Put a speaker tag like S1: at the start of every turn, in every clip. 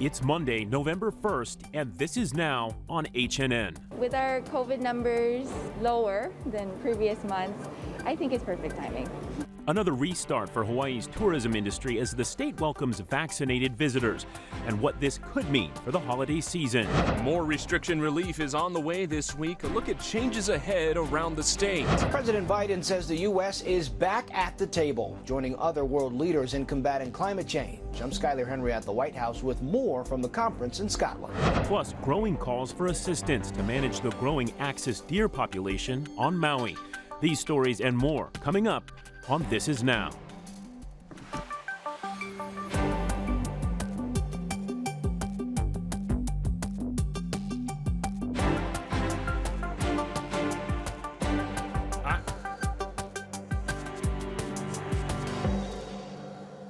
S1: It's Monday, November 1st, and this is now on HNN.
S2: With our COVID numbers lower than previous months, I think it's perfect timing.
S1: Another restart for Hawaii's tourism industry as the state welcomes vaccinated visitors, and what this could mean for the holiday season.
S3: More restriction relief is on the way this week. A look at changes ahead around the state.
S4: President Biden says the U.S. is back at the table, joining other world leaders in combating climate change. I'm Skyler Henry at the White House with more from the conference in Scotland.
S1: Plus, growing calls for assistance to manage the growing axis deer population on Maui. These stories and more coming up on This Is Now.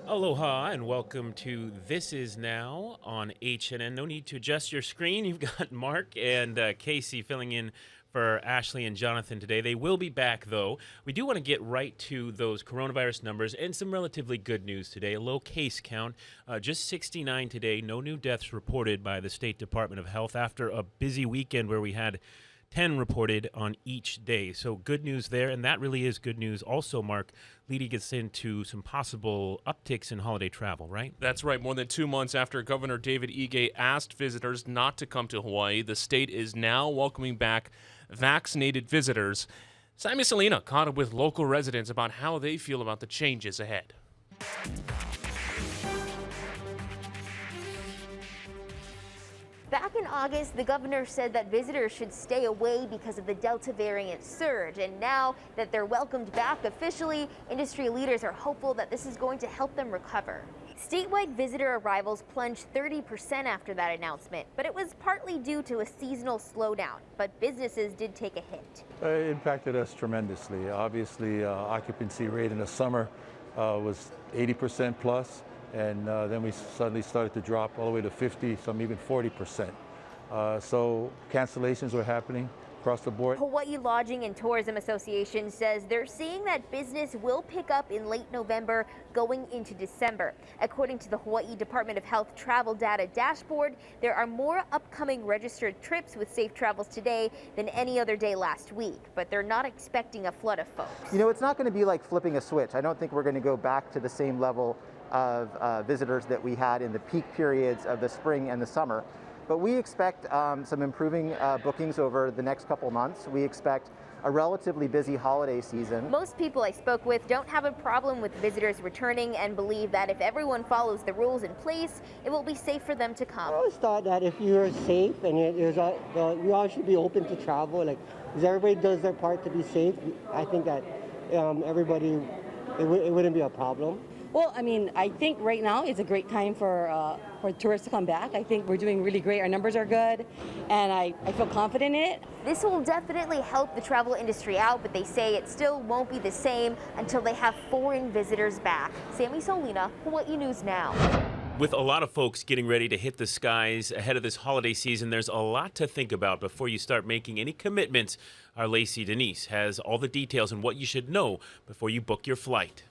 S1: Aloha and welcome to This Is Now on HNN. No need to adjust your screen. You've got Mark and Casey filling in for Ashley and Jonathan today. They will be back, though. We do want to get right to those coronavirus numbers and some relatively good news today. A low case count, just 69 today. No new deaths reported by the State Department of Health after a busy weekend where we had 10 reported on each day. So good news there, and that really is good news. Also, Mark, leading us into some possible upticks in holiday travel, right?
S3: That's right. More than 2 months after Governor David Ige asked visitors not to come to Hawaii, the state is now welcoming back vaccinated visitors. Sammy Salina caught up with local residents about how they feel about the changes ahead.
S5: Back in August, the governor said that visitors should stay away because of the Delta variant surge. And now that they're welcomed back officially, industry leaders are hopeful that this is going to help them recover. Statewide visitor arrivals plunged 30% after that announcement, but it was partly due to a seasonal slowdown. But businesses did take a hit.
S6: It impacted us tremendously. Obviously, occupancy rate in the summer was 80% plus. And then we suddenly started to drop all the way to 50, some even 40%. So cancellations were happening across the board.
S5: Hawaii Lodging and Tourism Association says they're seeing that business will pick up in late November going into December. According to the Hawaii Department of Health travel data dashboard, there are more upcoming registered trips with safe travels today than any other day last week, but they're not expecting a flood of folks.
S7: You know, it's not going to be like flipping a switch. I don't think we're going to go back to the same level of visitors that we had in the peak periods of the spring and the summer. But we expect some improving bookings over the next couple months. We expect a relatively busy holiday season.
S5: Most people I spoke with don't have a problem with visitors returning and believe that if everyone follows the rules in place, it will be safe for them to come.
S8: I always thought that if you're safe and we all should be open to travel, like if everybody does their part to be safe, I think that everybody, it wouldn't be a problem.
S9: Well, I mean, I think right now is a great time for tourists to come back. I think we're doing really great. Our numbers are good, and I feel confident in it.
S5: This will definitely help the travel industry out, but they say it still won't be the same until they have foreign visitors back. Sammy Solina, Hawaii News Now.
S1: With a lot of folks getting ready to hit the skies ahead of this holiday season, there's a lot to think about before you start making any commitments. Our Lacey Denise has all the details on what you should know before you book your flight.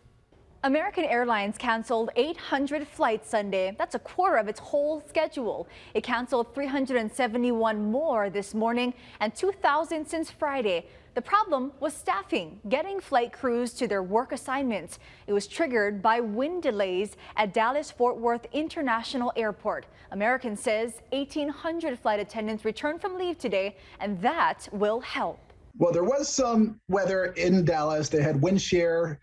S10: American Airlines canceled 800 flights Sunday. That's a quarter of its whole schedule. It canceled 371 more this morning and 2,000 since Friday. The problem was staffing, getting flight crews to their work assignments. It was triggered by wind delays at Dallas-Fort Worth International Airport. American says 1,800 flight attendants returned from leave today, and that will help.
S11: Well, there was some weather in Dallas. They had wind shear.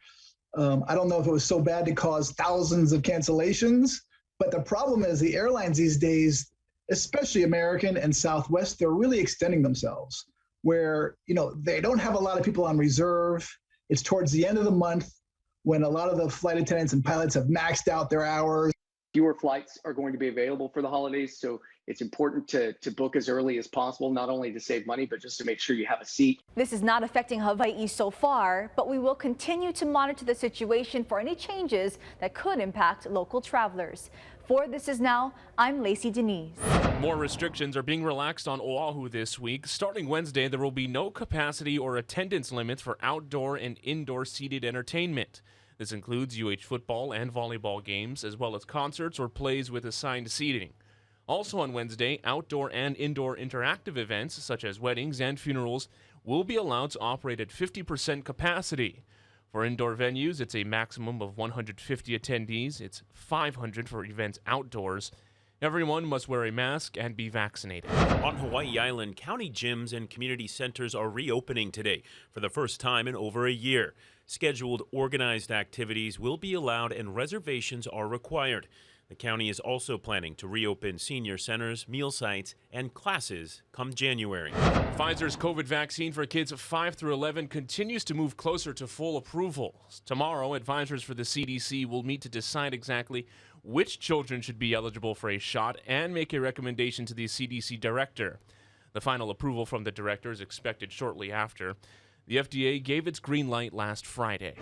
S11: I don't know if it was so bad to cause thousands of cancellations, but the problem is the airlines these days, especially American and Southwest, they're really extending themselves where, they don't have a lot of people on reserve. It's towards the end of the month when a lot of the flight attendants and pilots have maxed out their hours.
S12: Fewer flights are going to be available for the holidays, so it's important to book as early as possible, not only to save money, but just to make sure you have a seat.
S10: This is not affecting Hawaii so far, but we will continue to monitor the situation for any changes that could impact local travelers. For This Is Now, I'm Lacey Denise.
S3: More restrictions are being relaxed on Oahu this week. Starting Wednesday, there will be no capacity or attendance limits for outdoor and indoor seated entertainment. This includes UH football and volleyball games, as well as concerts or plays with assigned seating. Also on Wednesday, outdoor and indoor interactive events such as weddings and funerals will be allowed to operate at 50% capacity. For indoor venues, it's a maximum of 150 attendees. It's 500 for events outdoors. Everyone must wear a mask and be vaccinated.
S1: On Hawaii Island, county gyms and community centers are reopening today for the first time in over a year. Scheduled organized activities will be allowed and reservations are required. The county is also planning to reopen senior centers, meal sites, and classes come January.
S3: Pfizer's COVID vaccine for kids 5 through 11 continues to move closer to full approval. Tomorrow, advisors for the CDC will meet to decide exactly which children should be eligible for a shot and make a recommendation to the CDC director. The final approval from the director is expected shortly after. The FDA gave its green light last Friday.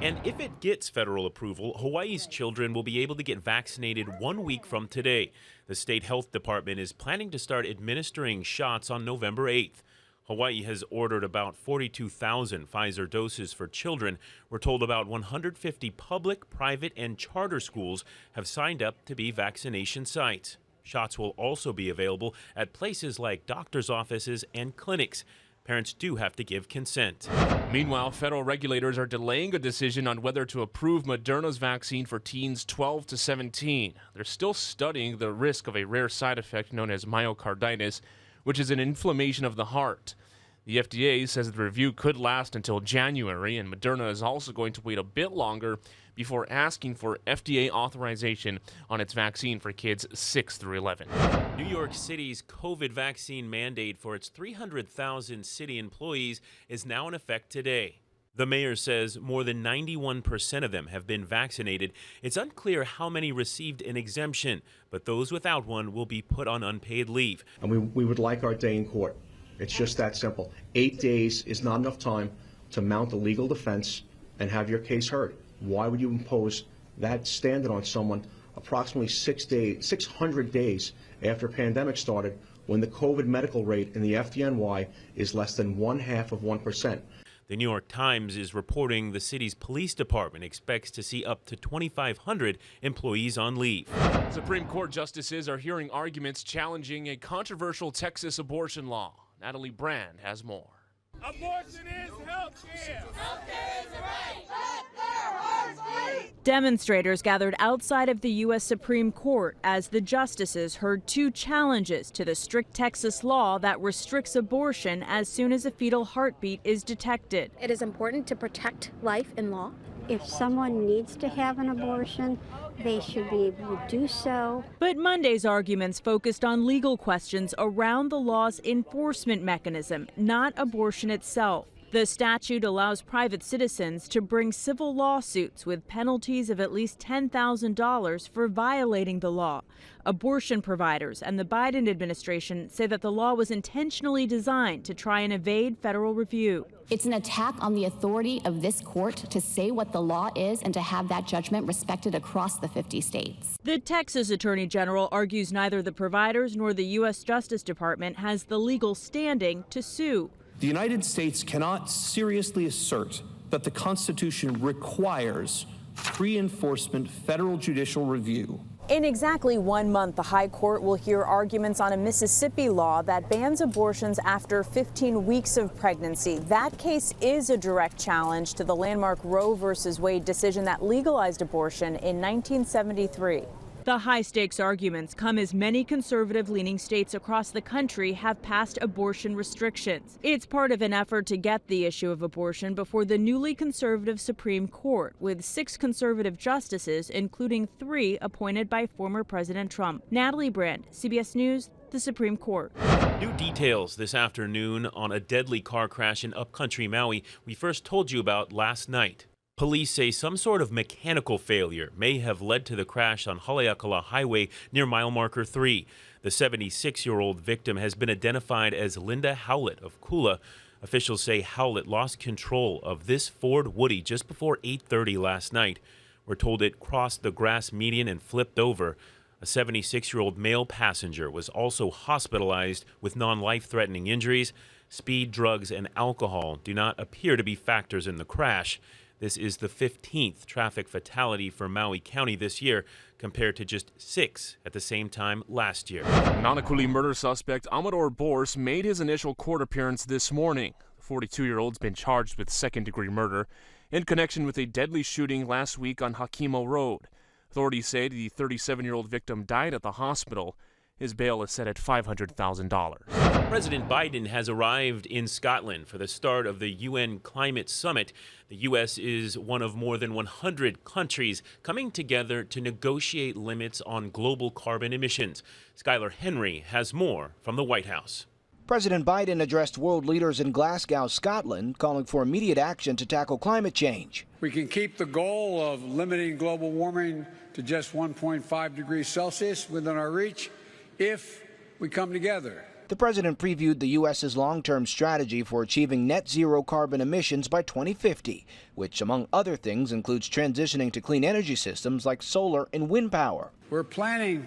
S1: And if it gets federal approval, Hawaii's children will be able to get vaccinated 1 week from today. The state health department is planning to start administering shots on November 8th. Hawaii has ordered about 42,000 Pfizer doses for children. We're told about 150 public, private, and charter schools have signed up to be vaccination sites. Shots will also be available at places like doctor's offices and clinics. Parents do have to give consent.
S3: Meanwhile, federal regulators are delaying a decision on whether to approve Moderna's vaccine for teens 12 to 17. They're still studying the risk of a rare side effect known as myocarditis, which is an inflammation of the heart. The FDA says the review could last until January, and Moderna is also going to wait a bit longer before asking for FDA authorization on its vaccine for kids 6 through 11.
S1: New York City's COVID vaccine mandate for its 300,000 city employees is now in effect today. The mayor says more than 91% of them have been vaccinated. It's unclear how many received an exemption, but those without one will be put on unpaid leave.
S13: And we would like our day in court. It's just that simple. 8 days is not enough time to mount a legal defense and have your case heard. Why would you impose that standard on someone approximately 600 days after pandemic started, when the COVID medical rate in the FDNY is less than 0.5%?
S1: The New York Times is reporting the city's police department expects to see up to 2,500 employees on leave.
S3: Supreme Court justices are hearing arguments challenging a controversial Texas abortion law. Natalie Brand has more.
S14: Abortion is healthcare. Healthcare is a right. Let their hearts beat.
S15: Demonstrators gathered outside of the U.S. Supreme Court as the justices heard two challenges to the strict Texas law that restricts abortion as soon as a fetal heartbeat is detected.
S16: It is important to protect life in law. If someone needs to have an abortion, they should be able to do so.
S15: But Monday's arguments focused on legal questions around the law's enforcement mechanism, not abortion itself. The statute allows private citizens to bring civil lawsuits with penalties of at least $10,000 for violating the law. Abortion providers and the Biden administration say that the law was intentionally designed to try and evade federal review.
S17: It's an attack on the authority of this court to say what the law is and to have that judgment respected across the 50 states.
S15: The Texas Attorney General argues neither the providers nor the U.S. Justice Department has the legal standing to sue.
S18: The United States cannot seriously assert that the Constitution requires pre-enforcement federal judicial review.
S15: In exactly 1 month, the High Court will hear arguments on a Mississippi law that bans abortions after 15 weeks of pregnancy. That case is a direct challenge to the landmark Roe v. Wade decision that legalized abortion in 1973. The high-stakes arguments come as many conservative-leaning states across the country have passed abortion restrictions. It's part of an effort to get the issue of abortion before the newly conservative Supreme Court, with 6 conservative justices, including 3 appointed by former President Trump. Natalie Brand, CBS News, the Supreme Court.
S1: New details this afternoon on a deadly car crash in upcountry Maui we first told you about last night. Police say some sort of mechanical failure may have led to the crash on Haleakala Highway near mile marker 3. The 76-year-old victim has been identified as Linda Howlett of Kula. Officials say Howlett lost control of this Ford Woody just before 8:30 last night. We're told it crossed the grass median and flipped over. A 76-year-old male passenger was also hospitalized with non-life-threatening injuries. Speed, drugs, and alcohol do not appear to be factors in the crash. This is the 15th traffic fatality for Maui County this year, compared to just 6 at the same time last year.
S3: Nanakuli murder suspect Amador Bors made his initial court appearance this morning. The 42-year-old's been charged with second-degree murder in connection with a deadly shooting last week on Hakimo Road. Authorities say the 37-year-old victim died at the hospital. His bail is set at $500,000.
S1: President Biden has arrived in Scotland for the start of the UN Climate Summit. The U.S. is one of more than 100 countries coming together to negotiate limits on global carbon emissions. Skylar Henry has more from the White House.
S4: President Biden addressed world leaders in Glasgow, Scotland, calling for immediate action to tackle climate change.
S19: We can keep the goal of limiting global warming to just 1.5 degrees Celsius within our reach if we come together.
S4: The president previewed the U.S.'s long-term strategy for achieving net zero carbon emissions by 2050, which, among other things, includes transitioning to clean energy systems like solar and wind power.
S19: We're planning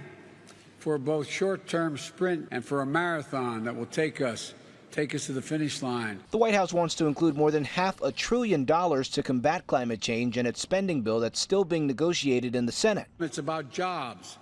S19: for both short-term sprint and for a marathon that will take us to the finish line.
S4: The White House wants to include more than $500 billion to combat climate change in its spending bill that's still being negotiated in the Senate.
S19: It's about jobs.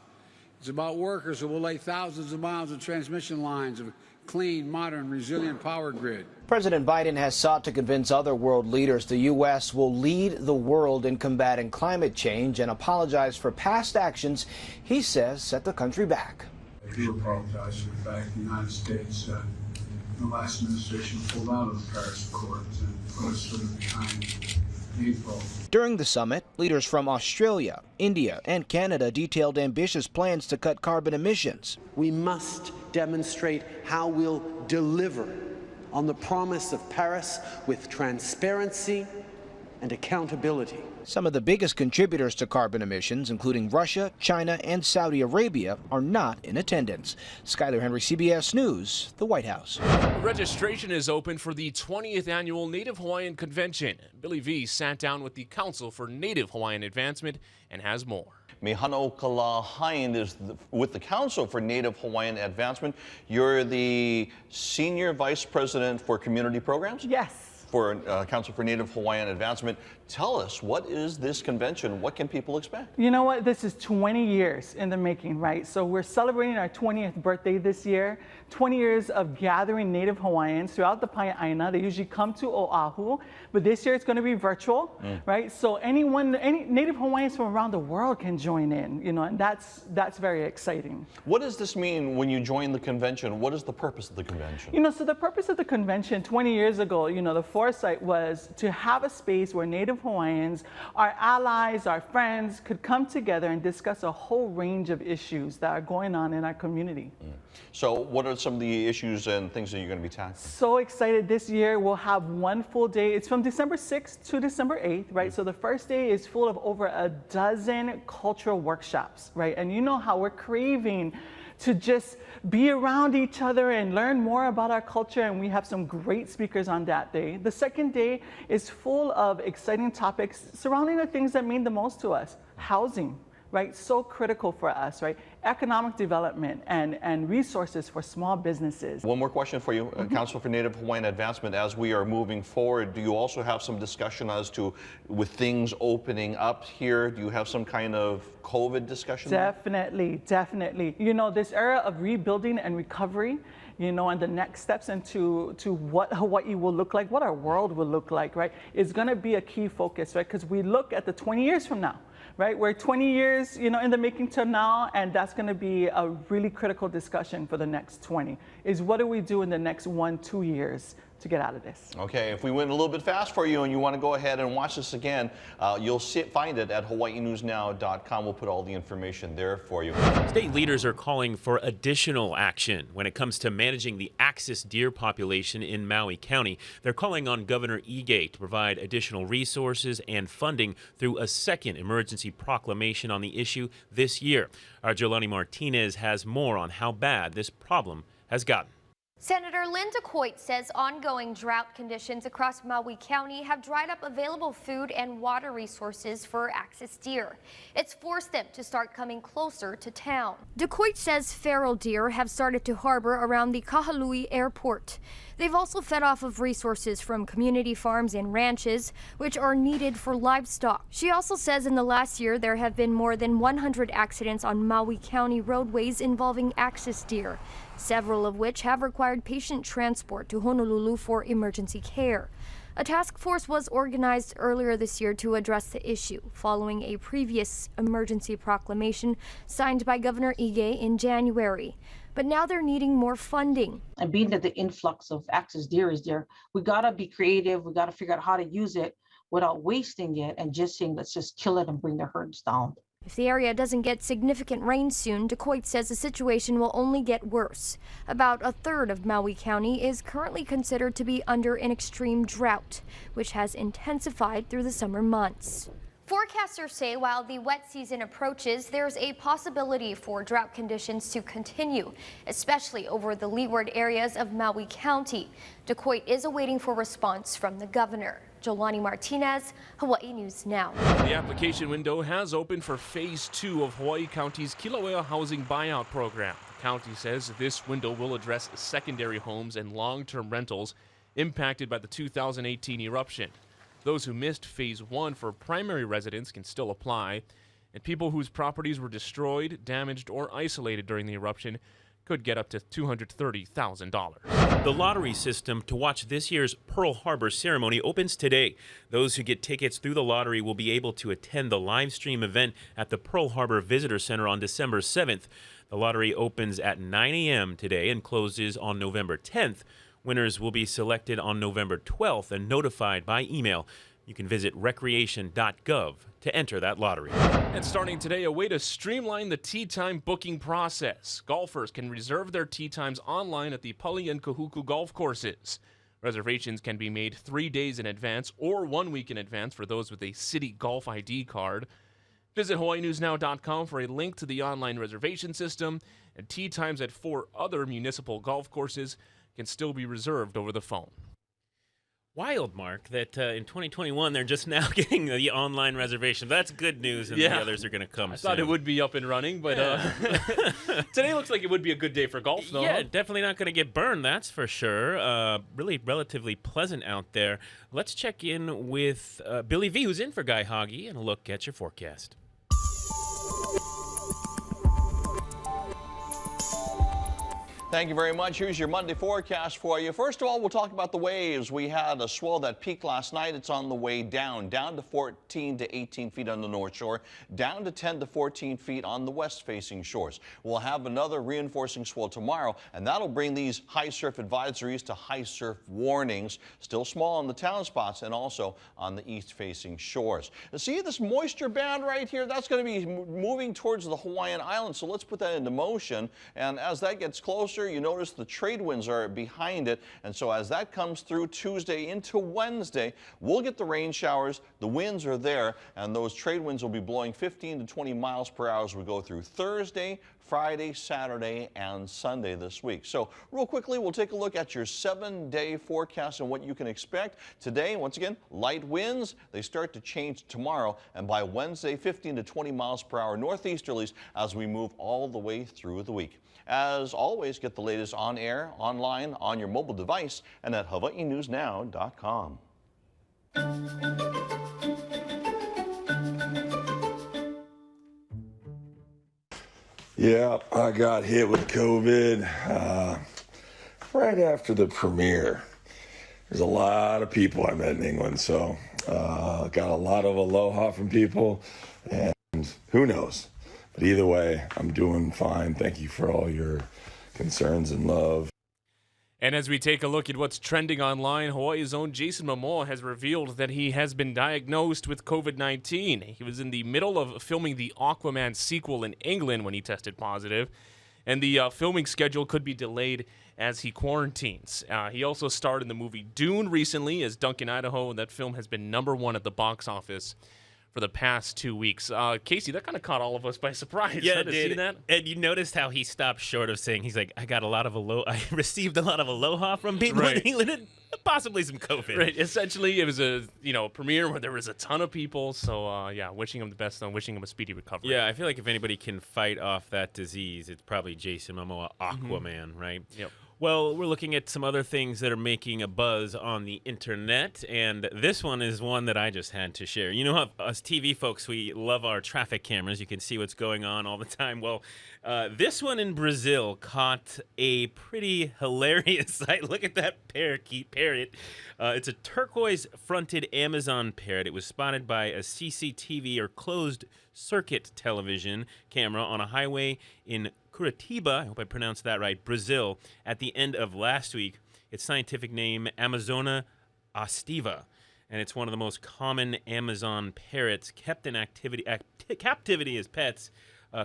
S19: It's about workers who will lay thousands of miles of transmission lines of clean, modern, resilient power grid.
S4: President Biden has sought to convince other world leaders the U.S. will lead the world in combating climate change and apologize for past actions he says set the country back.
S20: I do apologize for the fact the United States, the last administration, pulled out of the Paris Accords and put us sort of behind April.
S4: During the summit, leaders from Australia, India, and Canada detailed ambitious plans to cut carbon emissions.
S21: We must demonstrate how we'll deliver on the promise of Paris with transparency and accountability.
S4: Some of the biggest contributors to carbon emissions, including Russia, China, and Saudi Arabia, are not in attendance. Skylar Henry, CBS News, the White House.
S3: Registration is open for the 20th annual Native Hawaiian Convention. Billy V sat down with the Council for Native Hawaiian Advancement and has more.
S22: Mihano Kalahain is with the Council for Native Hawaiian Advancement. You're the Senior Vice President for Community Programs?
S23: Yes.
S22: For Council for Native Hawaiian Advancement. Tell us, what is this convention? What can people expect?
S23: You know what? This is 20 years in the making, right? So we're celebrating our 20th birthday this year. 20 years of gathering Native Hawaiians throughout the Pae'aina. They usually come to Oahu, but this year it's going to be virtual, right? So any Native Hawaiians from around the world can join in, you know, and that's very exciting.
S22: What does this mean when you join the convention? What is the purpose of the convention?
S23: You know, so the purpose of the convention 20 years ago, you know, the foresight was to have a space where Native Hawaiians, our allies, our friends could come together and discuss a whole range of issues that are going on in our community.
S22: So what are some of the issues and things that you're going to be tackling?
S23: So excited. This year we'll have one full day. It's from December 6th to December 8th, right? So the first day is full of over a dozen cultural workshops, right? And you know how we're craving to just be around each other and learn more about our culture, and we have some great speakers on that day. The second day is full of exciting topics surrounding the things that mean the most to us. Housing, right? So critical for us, right? Economic development and resources for small businesses.
S22: One more question for you, Council for Native Hawaiian Advancement. As we are moving forward, do you also have some discussion as to, with things opening up here, do you have some kind of COVID discussion?
S23: Definitely, definitely. You know, this era of rebuilding and recovery, you know, and the next steps into what Hawaii will look like, what our world will look like, right, is going to be a key focus, right? Because we look at the 20 years from now, right? We're 20 years, you know, in the making till now, and that's going to be a really critical discussion for the next 20, is what do we do in the next 1-2 years to get out of this.
S22: Okay, if we went a little bit fast for you and you want to go ahead and watch this again, you'll find it at hawaiinewsnow.com. We'll put all the information there for you.
S1: State leaders are calling for additional action when it comes to managing the axis deer population in Maui County. They're calling on Governor Ige to provide additional resources and funding through a second emergency proclamation on the issue this year. Our Jolani Martinez has more on how bad this problem has gotten.
S2: Senator Linda Coit says ongoing drought conditions across Maui County have dried up available food and water resources for axis deer. It's forced them to start coming closer to town. DeCoit says feral deer have started to harbor around the Kahului airport. They've also fed off of resources from community farms and ranches, which are needed for livestock. She also says in the last year there have been more than 100 accidents on Maui County roadways involving axis deer, several of which have required patient transport to Honolulu for emergency care. A task force was organized earlier this year to address the issue, following a previous emergency proclamation signed by Governor Ige in January. But now they're needing more funding.
S6: And being that the influx of axis deer is there, we gotta be creative. We gotta figure out how to use it without wasting it and just saying, let's just kill it and bring the herds down.
S2: If the area doesn't get significant rain soon, DeCoit says the situation will only get worse. About a third of Maui County is currently considered to be under an extreme drought, which has intensified through the summer months. Forecasters say while the wet season approaches, there's a possibility for drought conditions to continue, especially over the leeward areas of Maui County. DeCoit is awaiting for response from the governor. Jolani Martinez, Hawaii News Now.
S3: The application window has opened for Phase 2 of Hawaii County's Kilauea Housing Buyout Program. The county says this window will address secondary homes and long-term rentals impacted by the 2018 eruption. Those who missed Phase 1 for primary residents can still apply, and people whose properties were destroyed, damaged, or isolated during the eruption could get up to $230,000.
S1: The lottery system to watch this year's Pearl Harbor ceremony opens today. Those who get tickets through the lottery will be able to attend the live stream event at the Pearl Harbor Visitor Center on December 7th. The lottery opens at 9 a.m. today and closes on November 10th. Winners will be selected on November 12th and notified by email. You can visit recreation.gov to enter that lottery.
S3: And starting today, a way to streamline the tee time booking process. Golfers can reserve their tee times online at the Pali and Kahuku golf courses. Reservations can be made 3 days in advance or 1 week in advance for those with a City Golf ID card. Visit hawaiinewsnow.com for a link to the online reservation system, and tee times at 4 other municipal golf courses can still be reserved over the phone.
S1: Wild, Mark, that in 2021 they're just now getting the online reservation. That's good news, and the others are going to come soon.
S3: I thought it would be up and running, but today looks like it would be a good day for golf, though.
S1: Yeah, definitely not going to get burned, that's for sure. Really relatively pleasant out there. Let's check in with Billy V, who's in for Guy Hoggy, and a look at your forecast.
S22: Thank you very much. Here's your Monday forecast for you. First of all, we'll talk about the waves. We had a swell that peaked last night. It's on the way down to 14 to 18 feet on the North Shore, down to 10 to 14 feet on the west-facing shores. We'll have another reinforcing swell tomorrow, and that'll bring these high surf advisories to high surf warnings, still small on the town spots and also on the east-facing shores. And see this moisture band right here? That's going to be moving towards the Hawaiian Islands, so let's put that into motion. And as that gets closer, you notice the trade winds are behind it, and so as that comes through Tuesday into Wednesday, we'll get the rain showers. The winds are there, and those trade winds will be blowing 15 to 20 miles per hour as we go through Thursday, Friday, Saturday, and Sunday this week. So real quickly, we'll take a look at your 7-day forecast and what you can expect. Today, once again, light winds. They start to change tomorrow, and by Wednesday, 15 to 20 miles per hour northeasterlies as we move all the way through the week. As always, get the latest on air, online, on your mobile device, and at hawaiinewsnow.com.
S7: Yeah, I got hit with COVID right after the premiere. There's a lot of people I met in England, so got a lot of aloha from people, and who knows? But either way, I'm doing fine. Thank you for all your concerns and love.
S3: And as we take a look at what's trending online, Hawaii's own Jason Momoa has revealed that he has been diagnosed with COVID-19. He was in the middle of filming the Aquaman sequel in England when he tested positive, and the filming schedule could be delayed as he quarantines. He also starred in the movie Dune recently as Duncan Idaho, and that film has been #1 at the box office for the past 2 weeks. Casey, that kind of caught all of us by surprise.
S1: Yeah,
S3: right,
S1: it
S3: to see
S1: did.
S3: that?
S1: And you noticed how he stopped short of saying, he's like, I received a lot of aloha from people
S3: Right.
S1: in England and possibly some COVID.
S3: Right. Essentially, it was a premiere where there was a ton of people. So yeah, wishing him the best and wishing him a speedy recovery.
S1: Yeah, I feel like if anybody can fight off that disease, it's probably Jason Momoa, Aquaman, right?
S3: Yep.
S1: Well, we're looking at some other things that are making a buzz on the internet, and this one is one that I just had to share. You know how us TV folks, we love our traffic cameras. You can see what's going on all the time. Well, this one in Brazil caught a pretty hilarious sight. Look at that parrot. It's a turquoise-fronted Amazon parrot. It was spotted by a CCTV or closed-circuit television camera on a highway in Curitiba, I hope I pronounced that right, Brazil, at the end of last week. Its scientific name, Amazona ostiva, and it's one of the most common Amazon parrots kept in captivity as pets,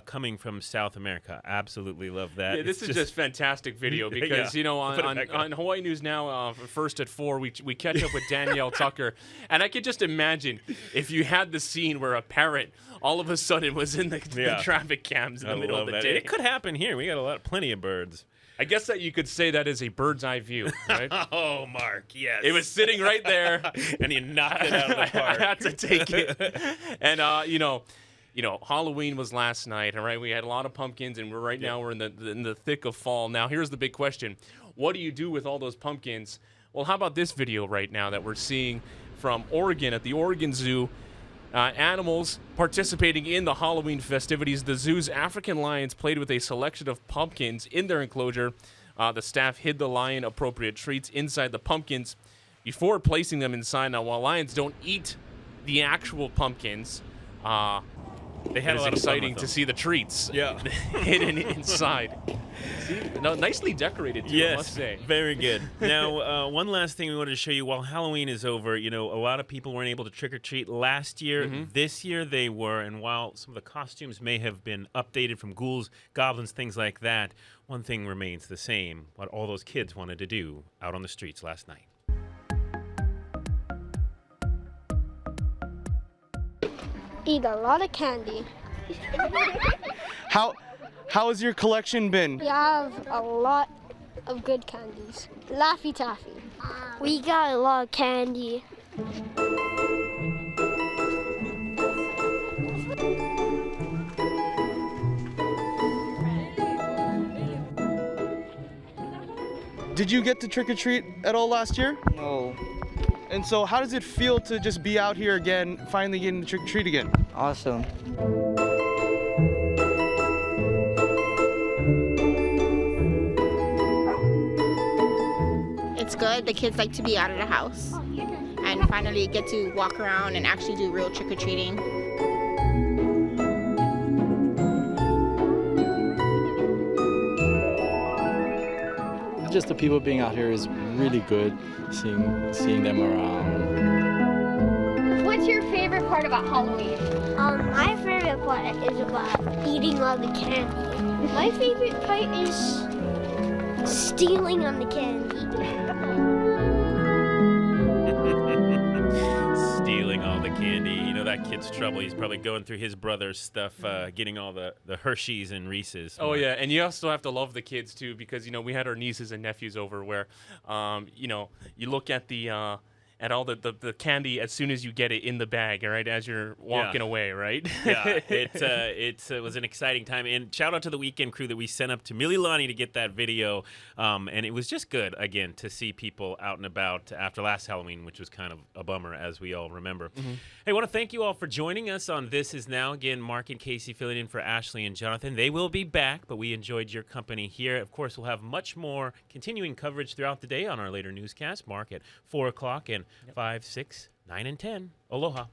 S1: coming from South America. Absolutely love that.
S3: Yeah, this is just fantastic video because,
S1: Yeah.
S3: on Hawaii News Now, first at 4, we catch up with Danielle Tucker. And I could just imagine if you had the scene where a parrot all of a sudden was in the traffic cams in the middle of the day.
S1: It could happen here. We got plenty of birds.
S3: I guess that you could say that is a bird's eye view, right?
S1: Oh, Mark, yes.
S3: It was sitting right there.
S1: And you knocked it out of the park.
S3: I had to take it. And, Halloween was last night, all right? We had a lot of pumpkins, and we're in the thick of fall. Now, here's the big question. What do you do with all those pumpkins? Well, how about this video right now that we're seeing from Oregon at the Oregon Zoo? Animals participating in the Halloween festivities. The zoo's African lions played with a selection of pumpkins in their enclosure. The staff hid the lion appropriate treats inside the pumpkins before placing them inside. Now, while lions don't eat the actual pumpkins,
S1: they had a lot of fun
S3: exciting
S1: with
S3: to
S1: them.
S3: see the treats
S1: Yeah.
S3: hidden inside. See? No, nicely decorated, too, I must say.
S1: Very good. Now, one last thing we wanted to show you. While Halloween is over, a lot of people weren't able to trick-or-treat last year. This year they were, and while some of the costumes may have been updated from ghouls, goblins, things like that, one thing remains the same, what all those kids wanted to do out on the streets last night.
S5: Eat a lot of candy.
S8: How has your collection been?
S5: We have a lot of good candies. Laffy Taffy. We got a lot of candy.
S8: Did you get to trick or treat at all last year?
S9: No.
S8: And so how does it feel to just be out here again, finally getting to trick or treat again?
S9: Awesome.
S24: It's good. The kids like to be out of the house and finally get to walk around and actually do real trick-or-treating.
S25: Just the people being out here is really good, seeing them around.
S2: What's your favorite part about Halloween?
S5: My favorite part is about eating all the candy. My favorite part is stealing on the candy.
S1: Stealing all the candy. That kid's trouble. He's probably going through his brother's stuff, getting all the Hershey's and Reese's.
S3: Oh, yeah, and you also have to love the kids, too, because, we had our nieces and nephews over where, you look at at all the candy as soon as you get it in the bag, right, as you're walking away, right?
S1: Yeah, it was an exciting time. And shout out to the weekend crew that we sent up to Mililani to get that video. And it was just good, again, to see people out and about after last Halloween, which was kind of a bummer, as we all remember. Hey, I want to thank you all for joining us on This Is Now. Again, Mark and Casey filling in for Ashley and Jonathan. They will be back, but we enjoyed your company here. Of course, we'll have much more continuing coverage throughout the day on our later newscast. Mark at 4 o'clock and 5, 6, 9, and 10. Aloha.